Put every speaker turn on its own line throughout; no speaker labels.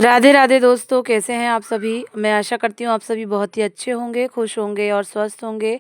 राधे राधे दोस्तों, कैसे हैं आप सभी। मैं आशा करती हूँ आप सभी बहुत ही अच्छे होंगे, खुश होंगे और स्वस्थ होंगे।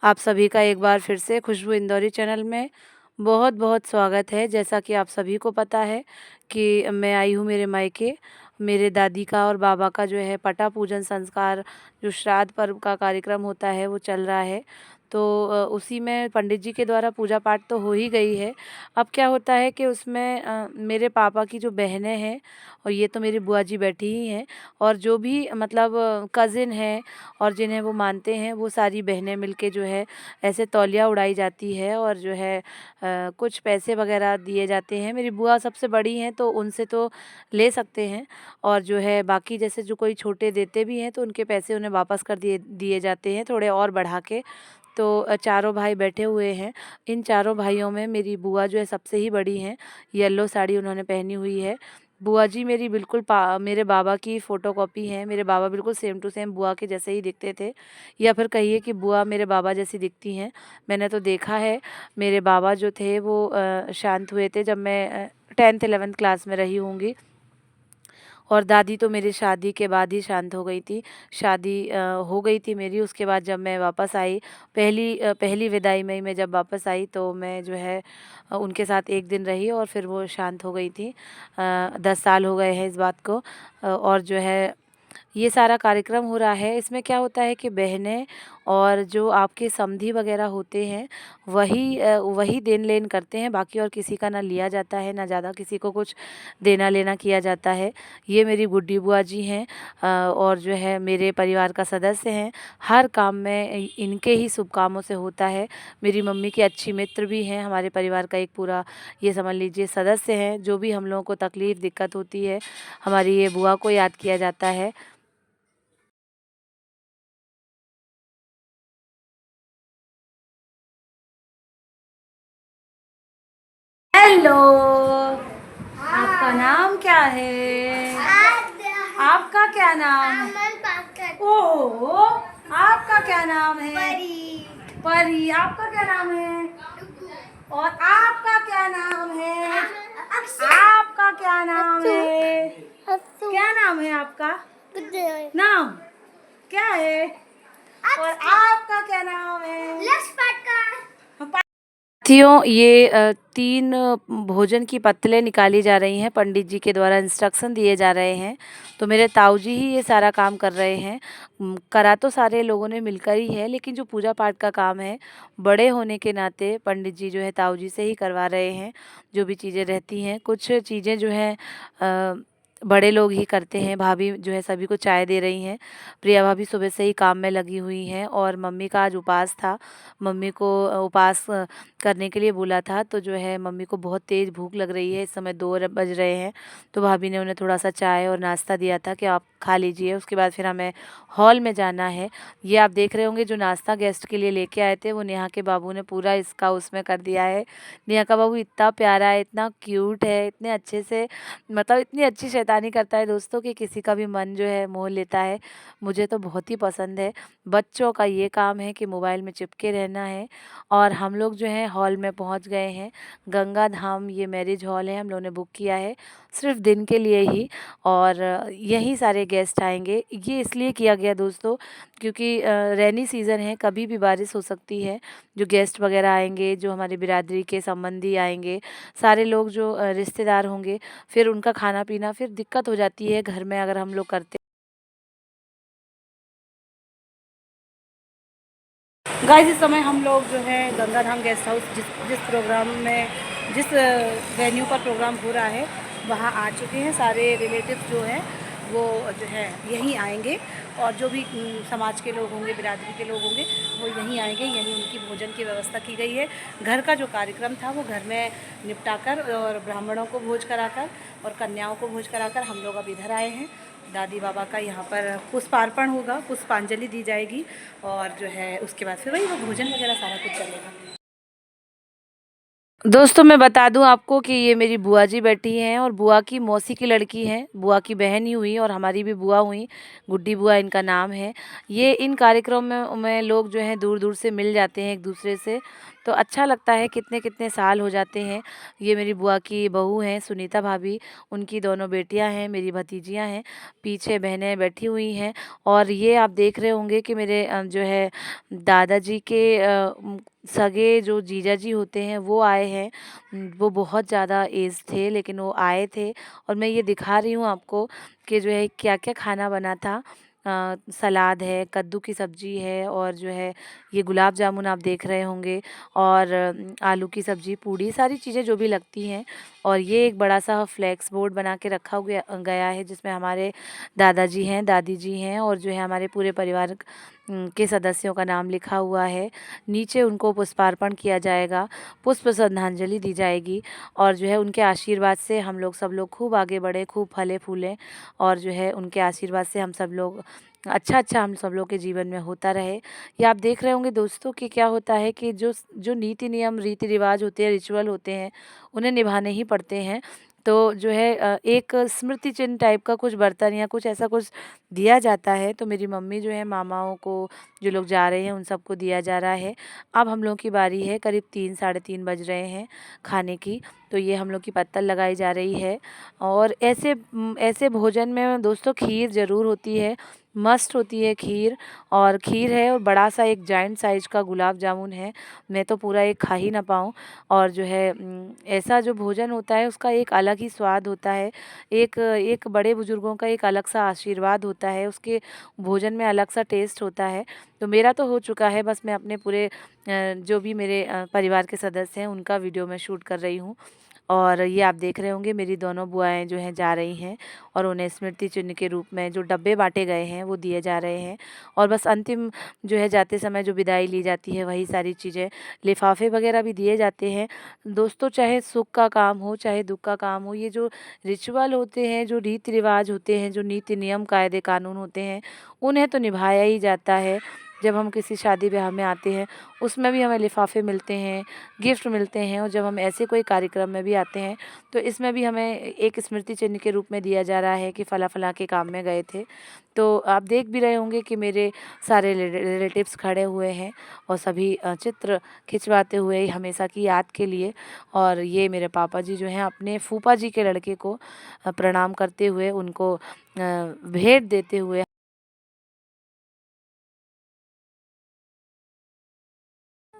आप सभी का एक बार फिर से खुशबू इंदौरी चैनल में बहुत बहुत स्वागत है। जैसा कि आप सभी को पता है कि मैं आई हूँ मेरे मायके। मेरे दादी का और बाबा का जो है पटा पूजन संस्कार, जो श्राद्ध पर्व का कार्यक्रम होता है वो चल रहा है। तो उसी में पंडित जी के द्वारा पूजा पाठ तो हो ही गई है। अब क्या होता है कि उसमें मेरे पापा की जो बहनें हैं, और ये तो मेरी बुआ जी बैठी ही हैं, और जो भी मतलब कज़िन हैं और जिन्हें वो मानते हैं, वो सारी बहनें मिलके जो है ऐसे तौलिया उड़ाई जाती है और जो है कुछ पैसे वगैरह दिए जाते हैं। मेरी बुआ सबसे बड़ी हैं तो उनसे तो ले सकते हैं, और जो है बाकी जैसे जो कोई छोटे देते भी हैं तो उनके पैसे उन्हें वापस कर दिए दिए जाते हैं, थोड़े और बढ़ा के। तो चारों भाई बैठे हुए हैं। इन चारों भाइयों में मेरी बुआ जो है सबसे ही बड़ी हैं। येलो साड़ी उन्होंने पहनी हुई है। बुआ जी मेरी बिल्कुल मेरे बाबा की फ़ोटोकॉपी हैं। मेरे बाबा बिल्कुल सेम टू सेम बुआ के जैसे ही दिखते थे, या फिर कहिए कि बुआ मेरे बाबा जैसी दिखती हैं। मैंने तो देखा है, मेरे बाबा जो थे वो शांत हुए थे जब मैं 10th 11th क्लास में रही होंगी, और दादी तो मेरी शादी के बाद ही शांत हो गई थी। शादी हो गई थी मेरी, उसके बाद जब मैं वापस आई, पहली विदाई में ही मैं जब वापस आई तो मैं जो है उनके साथ एक दिन रही और फिर वो शांत हो गई थी। 10 साल हो गए हैं इस बात को। और जो है ये सारा कार्यक्रम हो रहा है। इसमें क्या होता है कि बहनें और जो आपके समधी वगैरह होते हैं वही देन लेन करते हैं, बाकी और किसी का ना लिया जाता है, ना ज़्यादा किसी को कुछ देना लेना किया जाता है। ये मेरी गुड्डी बुआ जी हैं, और जो है मेरे परिवार का सदस्य हैं। हर काम में इनके ही शुभ कामों से होता है। मेरी मम्मी की अच्छी मित्र भी हैं, हमारे परिवार का एक पूरा ये समझ लीजिए सदस्य हैं। जो भी हम लोगों को तकलीफ़ दिक्कत होती है, हमारी ये बुआ को याद किया जाता है। हेलो, आपका नाम क्या है? आपका क्या नाम है? ओहो, आपका क्या नाम है? परी। आपका क्या नाम है? और आपका क्या नाम है? आपका क्या नाम है? क्या नाम है आपका? नाम क्या है? और आपका क्या नाम है? साथियों, ये 3 भोजन की पत्तलें निकाली जा रही हैं, पंडित जी के द्वारा इंस्ट्रक्शन दिए जा रहे हैं। तो मेरे ताऊ जी ही ये सारा काम कर रहे हैं। करा तो सारे लोगों ने मिलकर ही है, लेकिन जो पूजा पाठ का काम है, बड़े होने के नाते पंडित जी जो है ताऊ जी से ही करवा रहे हैं। जो भी चीज़ें रहती हैं, कुछ चीज़ें जो हैं बड़े लोग ही करते हैं। भाभी जो है सभी को चाय दे रही हैं। प्रिया भाभी सुबह से ही काम में लगी हुई हैं, और मम्मी का आज उपास था। मम्मी को उपास करने के लिए बोला था, तो जो है मम्मी को बहुत तेज़ भूख लग रही है। इस समय 2 बज रहे हैं, तो भाभी ने उन्हें थोड़ा सा चाय और नाश्ता दिया था कि आप खा लीजिए। उसके बाद फिर हमें हॉल में जाना है। ये आप देख रहे होंगे जो नाश्ता गेस्ट के लिए लेके आए थे, वो नेहा के बाबू ने पूरा इसका उसमें कर दिया है। नेहा का बाबू इतना प्यारा है, इतना क्यूट है, इतने अच्छे से मतलब इतनी अच्छी शैतानी करता है दोस्तों कि किसी का भी मन जो है मोह लेता है। मुझे तो बहुत ही पसंद है। बच्चों का ये काम है कि मोबाइल में चिपके रहना है। और हम लोग जो है हॉल में पहुंच गए हैं। गंगा धाम ये मैरिज हॉल है, हम लोगों ने बुक किया है सिर्फ दिन के लिए ही। और यहीं सारे गेस्ट आएंगे। ये इसलिए किया गया दोस्तों, क्योंकि रेनी सीज़न है, कभी भी बारिश हो सकती है। जो गेस्ट वगैरह आएंगे, जो हमारी बिरादरी के संबंधी आएंगे, सारे लोग जो रिश्तेदार होंगे, फिर उनका खाना पीना फिर दिक्कत हो जाती है घर में अगर हम लोग करते। गाइस, इस समय हम लोग जो है गंगा धाम गेस्ट हाउस, जिस जिस प्रोग्राम में जिस वेन्यू पर प्रोग्राम हो रहा है, वहाँ आ चुके हैं। सारे रिलेटिव्स जो हैं वो जो है यहीं आएंगे, और जो भी समाज के लोग होंगे, बिरादरी के लोग होंगे, वो यहीं आएंगे। यहीं उनकी भोजन की व्यवस्था की गई है। घर का जो कार्यक्रम था वो घर में निपटाकर, और ब्राह्मणों को भोज कराकर और कन्याओं को भोज कराकर हम लोग अब इधर आए हैं। दादी बाबा का यहाँ पर पुष्पार्पण होगा, पुष्पांजलि दी जाएगी, और जो है उसके बाद फिर वही वो भोजन वगैरह सारा कुछ चलेगा। दोस्तों, मैं बता दूं आपको कि ये मेरी बुआ जी बैठी हैं, और बुआ की मौसी की लड़की हैं, बुआ की बहन ही हुई और हमारी भी बुआ हुई। गुड्डी बुआ इनका नाम है। ये इन कार्यक्रम में लोग जो हैं दूर दूर से मिल जाते हैं एक दूसरे से। तो अच्छा लगता है, कितने-कितने साल हो जाते हैं। ये मेरी बुआ की बहू हैं सुनीता भाभी, उनकी दोनों बेटियाँ हैं, मेरी भतीजियाँ हैं, पीछे बहनें बैठी हुई हैं। और ये आप देख रहे होंगे कि मेरे जो है दादाजी के सगे जो जीजा जी होते हैं वो आए हैं। वो बहुत ज़्यादा एज थे लेकिन वो आए थे, और मैं ये दिखा रही हूँ आपको कि जो है क्या-क्या खाना बना था। सलाद है, कद्दू की सब्ज़ी है, और जो है ये गुलाब जामुन आप देख रहे होंगे, और आलू की सब्ज़ी, पूड़ी, सारी चीज़ें जो भी लगती हैं। और ये एक बड़ा-सा फ्लेक्स बोर्ड बना के रखा गया गया है जिसमें हमारे दादाजी हैं, दादी जी हैं, और जो है हमारे पूरे परिवार के सदस्यों का नाम लिखा हुआ है। नीचे उनको पुष्पार्पण किया जाएगा, पुष्प श्रद्धांजलि दी जाएगी, और जो है उनके आशीर्वाद से हम लोग सब लोग खूब आगे बढ़े, खूब फले-फूलें, और जो है उनके आशीर्वाद से हम सब लोग अच्छा-अच्छा हम सब लोग के जीवन में होता रहे। ये आप देख रहे होंगे दोस्तों कि क्या होता है कि जो नीति नियम, रीति-रिवाज होते हैं, रिचुअल होते हैं, उन्हें निभाने ही पड़ते हैं। तो जो है एक स्मृति चिन्ह टाइप का कुछ बर्तन या कुछ ऐसा कुछ दिया जाता है। तो मेरी मम्मी जो है मामाओं को, जो लोग जा रहे हैं उन सबको दिया जा रहा है। अब हम लोगों की बारी है, करीब 3 साढ़े 3 बज रहे हैं खाने की। तो ये हम लोग की पत्तल लगाई जा रही है, और ऐसे भोजन में दोस्तों खीर ज़रूर होती है, मस्ट होती है खीर। और खीर है, और बड़ा-सा एक जायंट साइज़ का गुलाब जामुन है। मैं तो पूरा एक खा ही ना पाऊँ। और जो है ऐसा जो भोजन होता है उसका एक अलग ही स्वाद होता है। एक एक बड़े बुजुर्गों का एक अलग-सा आशीर्वाद होता है, उसके भोजन में अलग-सा टेस्ट होता है। तो मेरा तो हो चुका है, बस मैं अपने पूरे जो भी मेरे परिवार के सदस्य हैं उनका वीडियो मैं शूट कर रही हूँ। और ये आप देख रहे होंगे मेरी दोनों बुआएँ जो हैं जा रही हैं, और उन्हें स्मृति चिन्ह के रूप में जो डब्बे बाँटे गए हैं वो दिए जा रहे हैं। और बस अंतिम जो है जाते समय जो विदाई ली जाती है वही सारी चीज़ें, लिफ़ाफ़े वग़ैरह भी दिए जाते हैं। दोस्तों, चाहे सुख का काम हो, चाहे दुःख का काम हो, ये जो रिचुअल होते हैं, जो रीति-रिवाज होते हैं, जो नीति नियम, कायदे कानून होते हैं, उन्हें तो निभाया ही जाता है। जब हम किसी शादी-ब्याह में आते हैं, उसमें भी हमें लिफ़ाफ़े मिलते हैं, गिफ्ट मिलते हैं, और जब हम ऐसे कोई कार्यक्रम में भी आते हैं, तो इसमें भी हमें एक स्मृति चिन्ह के रूप में दिया जा रहा है कि फला-फला के काम में गए थे। तो आप देख भी रहे होंगे कि मेरे सारे रिलेटिव्स खड़े हुए हैं, और सभी चित्र खिंचवाते हुए हमेशा की याद के लिए। और ये मेरे पापा जी जो हैं अपने फूफा जी के लड़के को प्रणाम करते हुए, उनको भेंट देते हुए।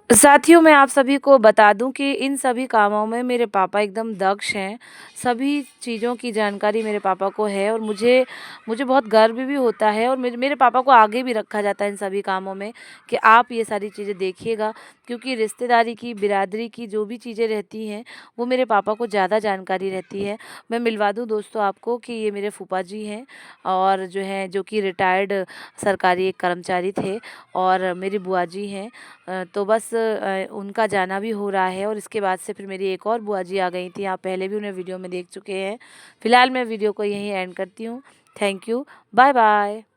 साथियों, मैं आप सभी को बता दूँ कि इन सभी कामों में मेरे पापा एकदम दक्ष हैं। सभी चीज़ों की जानकारी मेरे पापा को है, और मुझे मुझे बहुत गर्व भी होता है, और मेरे मेरे पापा को आगे भी रखा जाता है इन सभी कामों में कि आप ये सारी चीज़ें देखिएगा, क्योंकि रिश्तेदारी की, बिरादरी की जो भी चीज़ें रहती हैं, वो मेरे पापा को ज़्यादा जानकारी रहती है। मैं मिलवा दूँ दोस्तों आपको कि ये मेरे फूफा जी हैं, और जो हैं जो कि रिटायर्ड सरकारी एक कर्मचारी थे, और मेरी बुआ जी हैं। तो बस उनका जाना भी हो रहा है, और इसके बाद से फिर मेरी एक और बुआ जी आ गई थी, आप पहले भी उन्हें वीडियो में देख चुके हैं। फिलहाल मैं वीडियो को यहीं एंड करती हूँ। Thank you, bye bye.